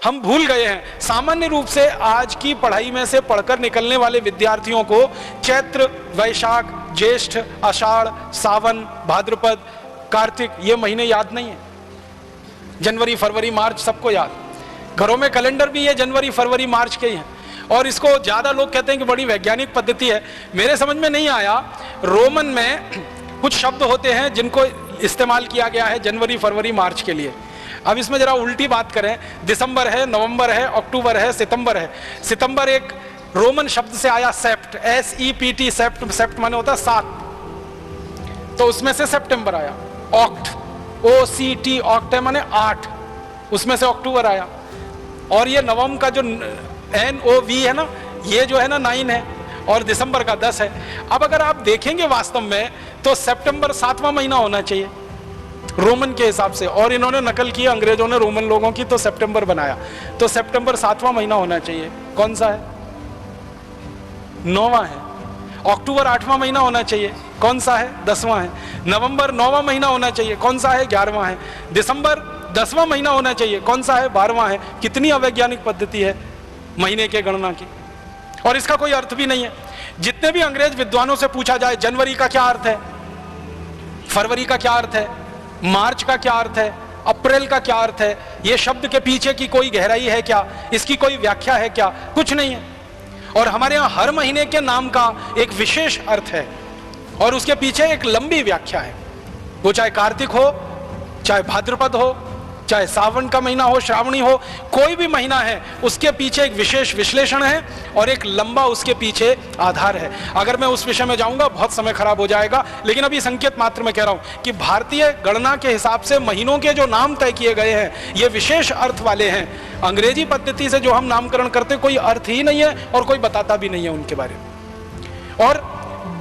हम भूल गए हैं। सामान्य रूप से आज की पढ़ाई में से पढ़कर निकलने वाले विद्यार्थियों को चैत्र, वैशाख, ज्येष्ठ, आषाढ़, सावन, भाद्रपद, कार्तिक ये महीने याद नहीं है। जनवरी, फरवरी, मार्च सबको याद, घरों में कैलेंडर भी ये जनवरी, फरवरी, मार्च के ही हैं। और इसको ज्यादा लोग कहते हैं कि बड़ी वैज्ञानिक पद्धति है। मेरे समझ में नहीं आया, रोमन में कुछ शब्द होते हैं जिनको इस्तेमाल किया गया है जनवरी, फरवरी, मार्च के लिए। अब इसमें जरा उल्टी बात करें, दिसंबर है, नवंबर है, अक्टूबर है, सितंबर है। सितंबर एक रोमन शब्द से आया, सेप्ट, SEPT, सेप्ट, सेप्ट माने होता है 7, तो उसमें से सितंबर आया। ऑक्ट, OCT, ऑक्ट माने 8, उसमें से अक्टूबर आया। और ये नवम का जो NOV है ना, ये जो है ना 9 है, और दिसंबर का 10 है। अब अगर आप देखेंगे वास्तव में तो सितंबर 7वां महीना होना चाहिए रोमन के हिसाब से, और इन्होंने नकल की अंग्रेजों ने रोमन लोगों की, तो सितंबर बनाया, तो सितंबर 7वां महीना होना चाहिए। कौन सा है? 9वां है। अक्टूबर 8वां महीना होना चाहिए, कौन सा है? 10वां है। नवंबर 9वां महीना होना चाहिए, कौन सा है? 11वां है। दिसंबर 10वां महीना होना चाहिए, कौन सा है? 12वां है। कितनी अवैज्ञानिक पद्धति है महीने के गणना की, और इसका कोई अर्थ भी नहीं है। जितने भी अंग्रेज विद्वानों से पूछा जाए जनवरी का क्या अर्थ है, फरवरी का क्या अर्थ है, मार्च का क्या अर्थ है, अप्रैल का क्या अर्थ है, ये शब्द के पीछे की कोई गहराई है क्या, इसकी कोई व्याख्या है क्या? कुछ नहीं है। और हमारे यहां हर महीने के नाम का एक विशेष अर्थ है और उसके पीछे एक लंबी व्याख्या है। वो चाहे कार्तिक हो, चाहे भाद्रपद हो, चाहे सावन का महीना हो, श्रावणी हो, कोई भी महीना है उसके पीछे एक विशेष विश्लेषण है और एक लंबा उसके पीछे आधार है। अगर मैं उस विषय में जाऊंगा बहुत समय खराब हो जाएगा, लेकिन अभी संकेत मात्र में कह रहा हूं कि भारतीय गणना के हिसाब से महीनों के जो नाम तय किए गए हैं ये विशेष अर्थ वाले हैं। अंग्रेजी पद्धति से जो हम नामकरण करते कोई अर्थ ही नहीं है और कोई बताता भी नहीं है उनके बारे में। और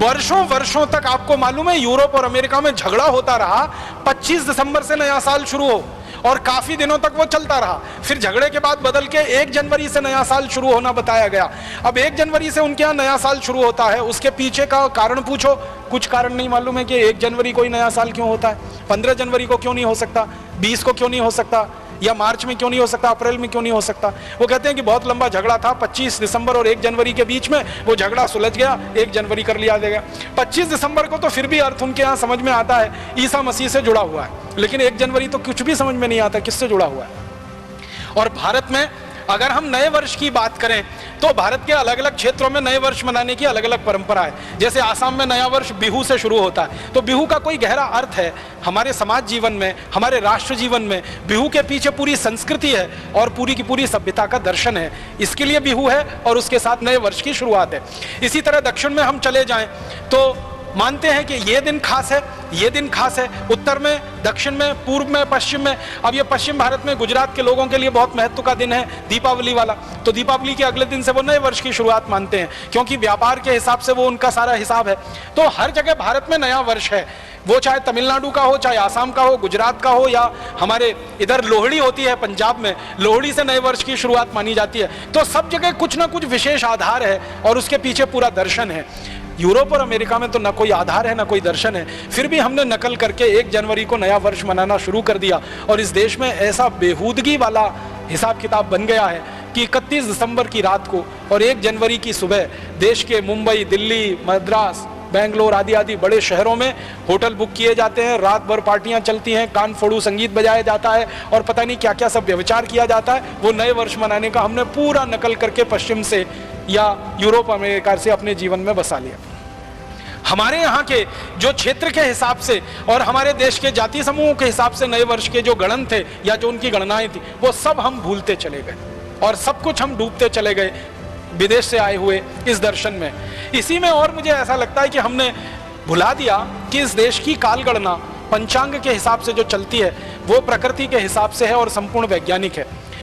वर्षों वर्षों तक आपको मालूम है यूरोप और अमेरिका में झगड़ा होता रहा। 25 दिसंबर से नया साल शुरू हो और काफी दिनों तक वो चलता रहा। फिर झगड़े के बाद बदल के 1 जनवरी से नया साल शुरू होना बताया गया। अब 1 जनवरी से उनके यहाँ नया साल शुरू होता है, उसके पीछे का कारण पूछो, कुछ कारण नहीं मालूम है कि 1 जनवरी को ही नया साल क्यों होता है, 15 जनवरी को क्यों नहीं हो सकता, 20 को क्यों नहीं हो सकता, या मार्च में क्यों नहीं हो सकता, अप्रैल में क्यों नहीं हो सकता। वो कहते हैं कि बहुत लंबा झगड़ा था 25 दिसंबर और 1 जनवरी के बीच में, वो झगड़ा सुलझ गया, 1 जनवरी कर लिया गया। 25 दिसंबर को तो फिर भी अर्थ उनके यहाँ समझ में आता है, ईसा मसीह से जुड़ा हुआ है, लेकिन 1 जनवरी तो कुछ भी समझ में नहीं आता किससे जुड़ा हुआ है। और भारत में अगर हम नए वर्ष की बात करें तो भारत के अलग अलग क्षेत्रों में नए वर्ष मनाने की अलग अलग परंपरा है। जैसे आसाम में नया वर्ष बिहू से शुरू होता है, तो बिहू का कोई गहरा अर्थ है हमारे समाज जीवन में, हमारे राष्ट्र जीवन में। बिहू के पीछे पूरी संस्कृति है और पूरी की पूरी सभ्यता का दर्शन है, इसके लिए बिहू है और उसके साथ नए वर्ष की शुरुआत है। इसी तरह दक्षिण में हम चले जाएं तो मानते हैं कि ये दिन खास है, ये दिन खास है। उत्तर में, दक्षिण में, पूर्व में, पश्चिम में। अब ये पश्चिम भारत में गुजरात के लोगों के लिए बहुत महत्व का दिन है, दीपावली वाला। तो दीपावली के अगले दिन से वो नए वर्ष की शुरुआत मानते हैं, क्योंकि व्यापार के हिसाब से वो उनका सारा हिसाब है। तो हर जगह भारत में नया वर्ष है, वो चाहे तमिलनाडु का हो, चाहे आसाम का हो, गुजरात का हो, या हमारे इधर लोहड़ी होती है पंजाब में, लोहड़ी से नए वर्ष की शुरुआत मानी जाती है। तो सब जगह कुछ ना कुछ विशेष आधार है और उसके पीछे पूरा दर्शन है। यूरोप और अमेरिका में तो ना कोई आधार है ना कोई दर्शन है, फिर भी हमने नकल करके 1 जनवरी को नया वर्ष मनाना शुरू कर दिया। और इस देश में ऐसा बेहूदगी वाला हिसाब किताब बन गया है कि 31 दिसंबर की रात को और 1 जनवरी की सुबह देश के मुंबई, दिल्ली, मद्रास, बेंगलोर आदि आदि बड़े शहरों में होटल बुक किए जाते हैं, रात भर पार्टियां चलती हैं, कान फोड़ू संगीत बजाया जाता है और पता नहीं क्या क्या सब व्यभिचार किया जाता है। वो नए वर्ष मनाने का हमने पूरा नकल करके पश्चिम से या यूरोप अमेरिका से अपने जीवन में बसा लिया। हमारे यहाँ के जो क्षेत्र के हिसाब से और हमारे देश के जाति समूहों के हिसाब से नए वर्ष के जो गणन थे या जो उनकी गणनाएं थी, वो सब हम भूलते चले गए और सब कुछ हम डूबते चले गए विदेश से आए हुए इस दर्शन में। इसी में और मुझे ऐसा लगता है कि हमने भुला दिया कि इस देश की काल गणना पंचांग के हिसाब से जो चलती है वो प्रकृति के हिसाब से है और संपूर्ण वैज्ञानिक है।